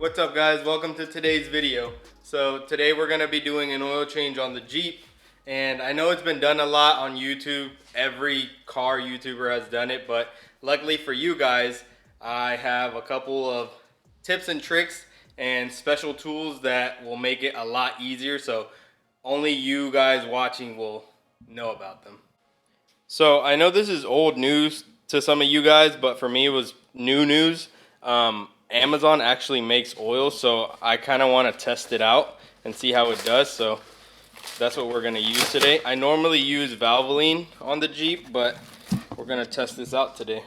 What's up guys, welcome to today's video. So today we're going to be doing an oil change on the Jeep, and I know it's been done a lot on YouTube. Every car YouTuber has done it, but luckily for you guys, I have a couple of tips and tricks and special tools that will make it a lot easier, so only you guys watching will know about them. So I know this is old news to some of you guys, but for me it was new news. Amazon actually makes oil, so I kind of want to test it out and see how it does. So that's what we're going to use today. I normally use Valvoline on the Jeep, but we're going to test this out today.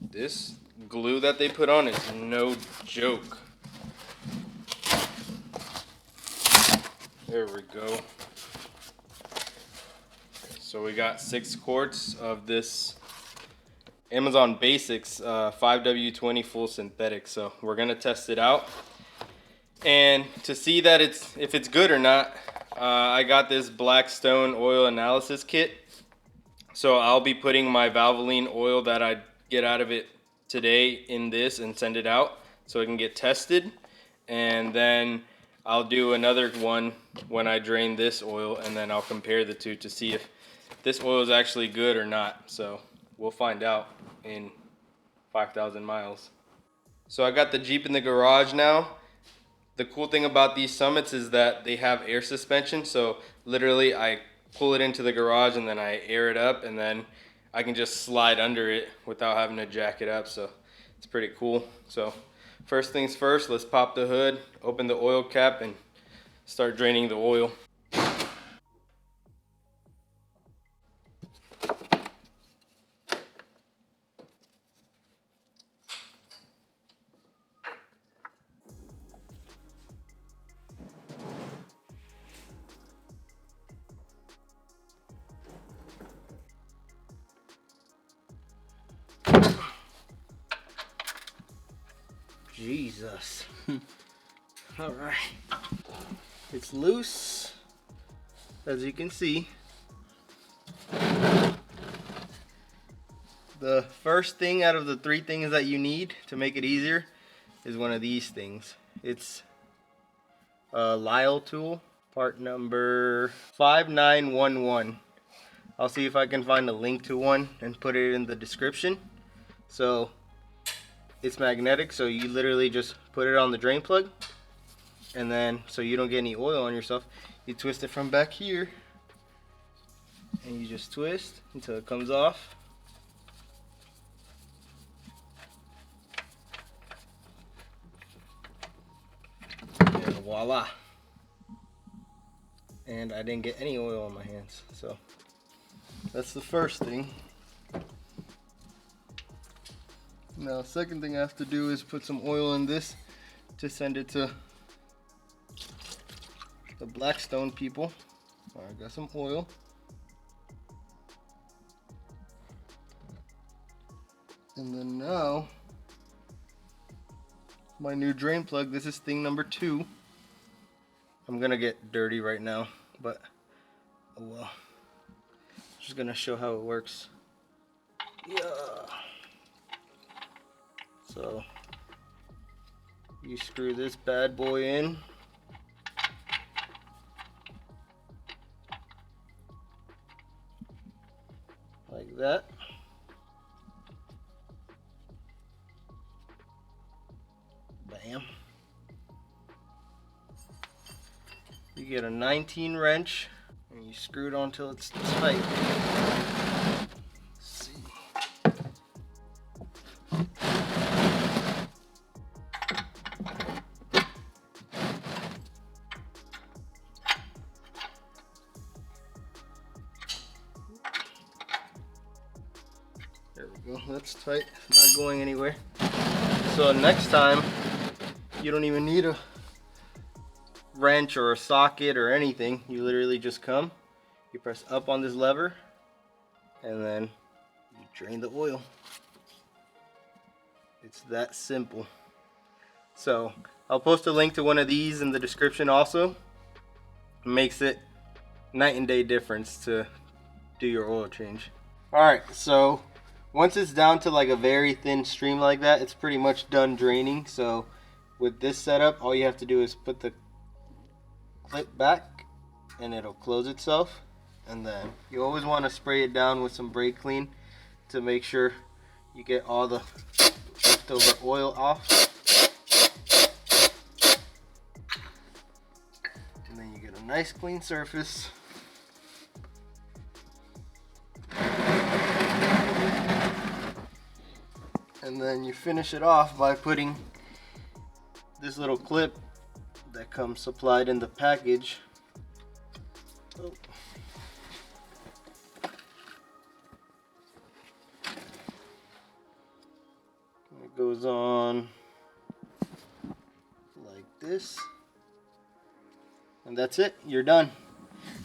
This glue that they put on is no joke. There we go. So we got 6 quarts of this Amazon Basics 5W20 full synthetic. So we're gonna test it out, and to see that if it's good or not, I got this Blackstone oil analysis kit. So I'll be putting my Valvoline oil that I get out of it today in this and send it out so it can get tested, and then I'll do another one when I drain this oil, and then I'll compare the two to see if this oil is actually good or not. So we'll find out in 5,000 miles. So I got the Jeep in the garage now. The cool thing about these Summits is that they have air suspension. So literally I pull it into the garage and then I air it up, and then I can just slide under it without having to jack it up. So it's pretty cool. So first things first, let's pop the hood, open the oil cap, and start draining the oil. Jesus. All right. It's loose, as you can see. The first thing out of the 3 things that you need to make it easier is one of these things. It's a Lisle tool, part number 5911. I'll see if I can find a link to one and put it in the description. So it's magnetic, so you literally just put it on the drain plug, and then so you don't get any oil on yourself, you twist it from back here, and you just twist until it comes off. And voila. And I didn't get any oil on my hands. So that's the first thing. Now, second thing I have to do is put some oil in this to send it to the Blackstone people. All right, got some oil. And then now, my new drain plug, this is thing number 2. I'm gonna get dirty right now, but oh well. Just gonna show how it works. Yeah. So you screw this bad boy in. Like that. Bam. You get a 19 wrench and you screw it on until it's tight. There we go, that's tight, it's not going anywhere. So next time, you don't even need a wrench or a socket or anything. You literally just come, you press up on this lever, and then you drain the oil. It's that simple. So I'll post a link to one of these in the description also. It makes it night and day difference to do your oil change. All right, so once it's down to like a very thin stream like that, it's pretty much done draining. So with this setup, all you have to do is put the clip back and it'll close itself. And then you always want to spray it down with some brake clean to make sure you get all the leftover oil off. And then you get a nice clean surface. And then you finish it off by putting this little clip that comes supplied in the package. Oh. It goes on like this. And that's it, you're done.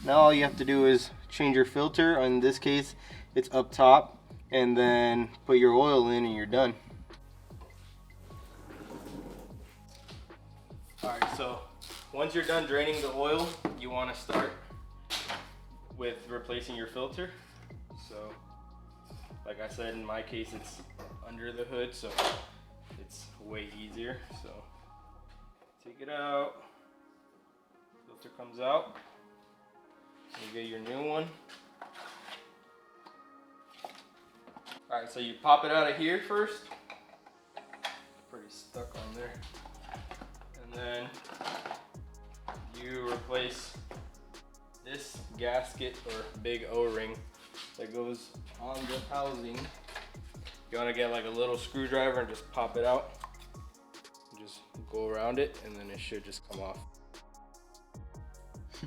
Now all you have to do is change your filter. In this case, it's up top. And then put your oil in and you're done. Alright, so once you're done draining the oil, you want to start with replacing your filter. So, like I said, in my case, it's under the hood, so it's way easier. So, take it out, filter comes out, you get your new one. Alright, so you pop it out of here first. Pretty stuck on there. And then you replace this gasket or big O-ring that goes on the housing. You want to get like a little screwdriver and just pop it out. Just go around it and then it should just come off.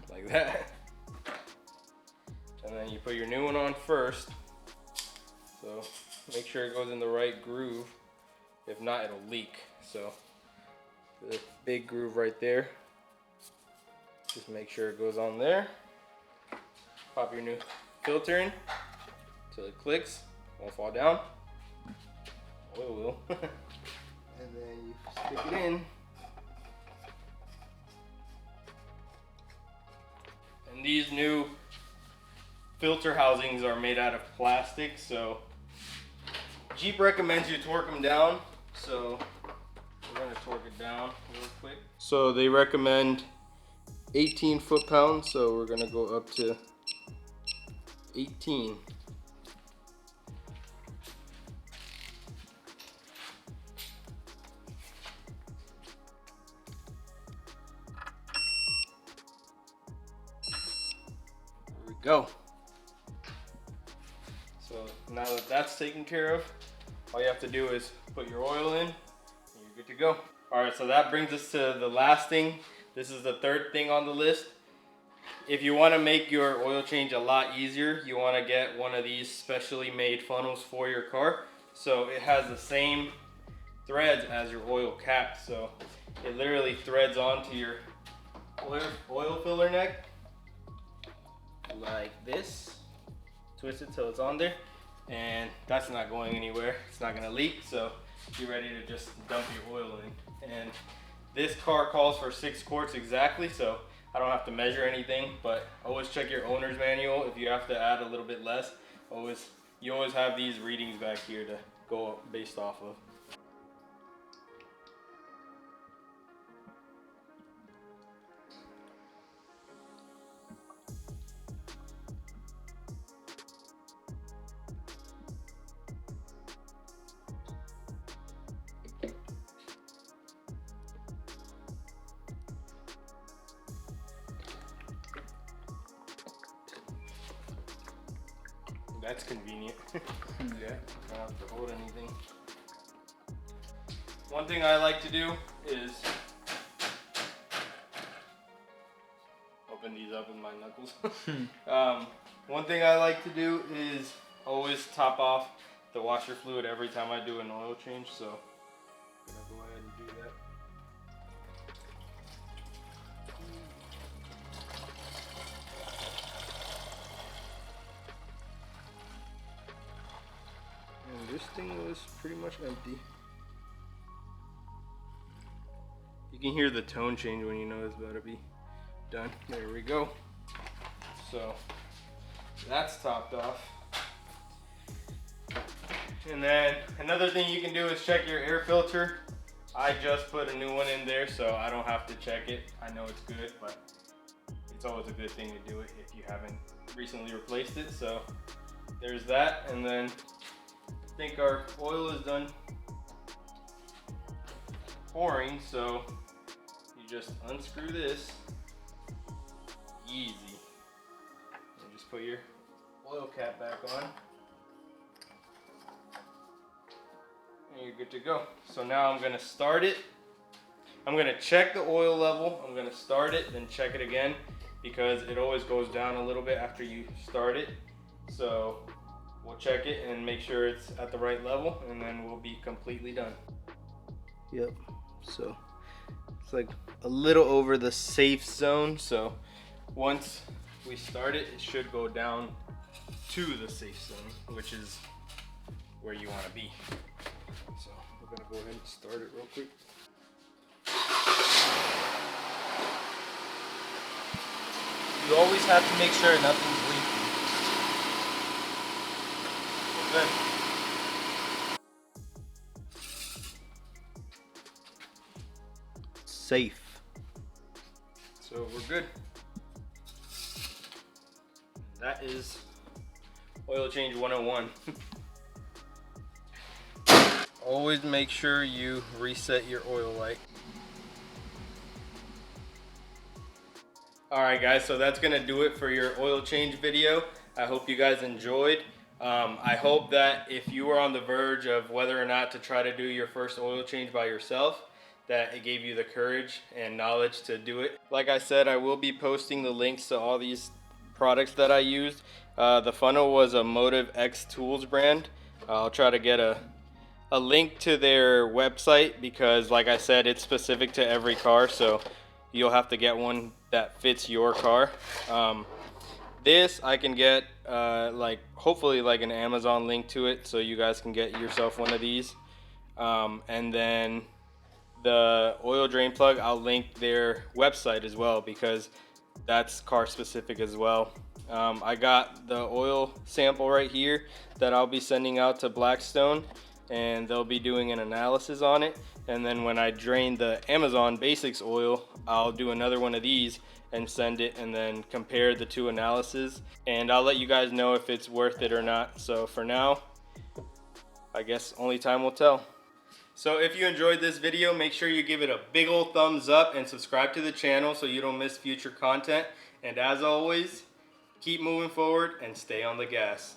Like that. And then you put your new one on first. So make sure it goes in the right groove. If not, it'll leak. So the big groove right there. Just make sure it goes on there. Pop your new filter in till it clicks. Won't fall down. Oil will. And then you stick it in. And these new filter housings are made out of plastic, so Jeep recommends you torque them down, so we're going to torque it down real quick. So they recommend 18 foot-pounds, so we're going to go up to 18. There we go. So now that that's taken care of, all you have to do is put your oil in and you're good to go. All right, so that brings us to the last thing. This is the third thing on the list. If you want to make your oil change a lot easier, you want to get one of these specially made funnels for your car. So it has the same threads as your oil cap. So it literally threads onto your oil filler neck like this. Twist it till it's on there, and that's not going anywhere. It's not gonna leak, so you're ready to just dump your oil in. And this car calls for 6 quarts exactly, so I don't have to measure anything, but always check your owner's manual. If you have to add a little bit less, you always have these readings back here to go based off of. That's convenient. Yeah, don't have to hold anything. One thing I like to do is open these up with my knuckles. One thing I like to do is always top off the washer fluid every time I do an oil change, so I'm gonna go ahead and do that. And this thing was pretty much empty. You can hear the tone change when you know it's about to be done. There we go. So that's topped off. And then another thing you can do is check your air filter. I just put a new one in there, so I don't have to check it. I know it's good, but it's always a good thing to do it if you haven't recently replaced it. So there's that. And then I think our oil is done pouring, so you just unscrew this, easy, and just put your oil cap back on, and you're good to go. So now I'm gonna start it. I'm gonna check the oil level. I'm gonna start it, then check it again, because it always goes down a little bit after you start it. So we'll check it and make sure it's at the right level, and then we'll be completely done. Yep. So it's like a little over the safe zone. So once we start it, it should go down to the safe zone, which is where you want to be. So we're gonna go ahead and start it real quick. You always have to make sure nothing's leaking. Good. Safe. So we're good. That is oil change 101. Always make sure you reset your oil light. Alright guys, so that's gonna do it for your oil change video. I hope you guys enjoyed. I hope that if you were on the verge of whether or not to try to do your first oil change by yourself, that it gave you the courage and knowledge to do it. Like I said, I will be posting the links to all these products that I used. The funnel was a Motive X Tools brand. I'll try to get a link to their website, because like I said, it's specific to every car, so you'll have to get one that fits your car. This I can get like hopefully like an Amazon link to it, so you guys can get yourself one of these. And then the oil drain plug, I'll link their website as well, because that's car specific as well. I got the oil sample right here that I'll be sending out to Blackstone, and they'll be doing an analysis on it. And then when I drain the Amazon Basics oil, I'll do another one of these and send it, and then compare the two analyses, and I'll let you guys know if it's worth it or not. So for now, I guess only time will tell. So if you enjoyed this video, make sure you give it a big old thumbs up and subscribe to the channel so you don't miss future content. And as always, keep moving forward and stay on the gas.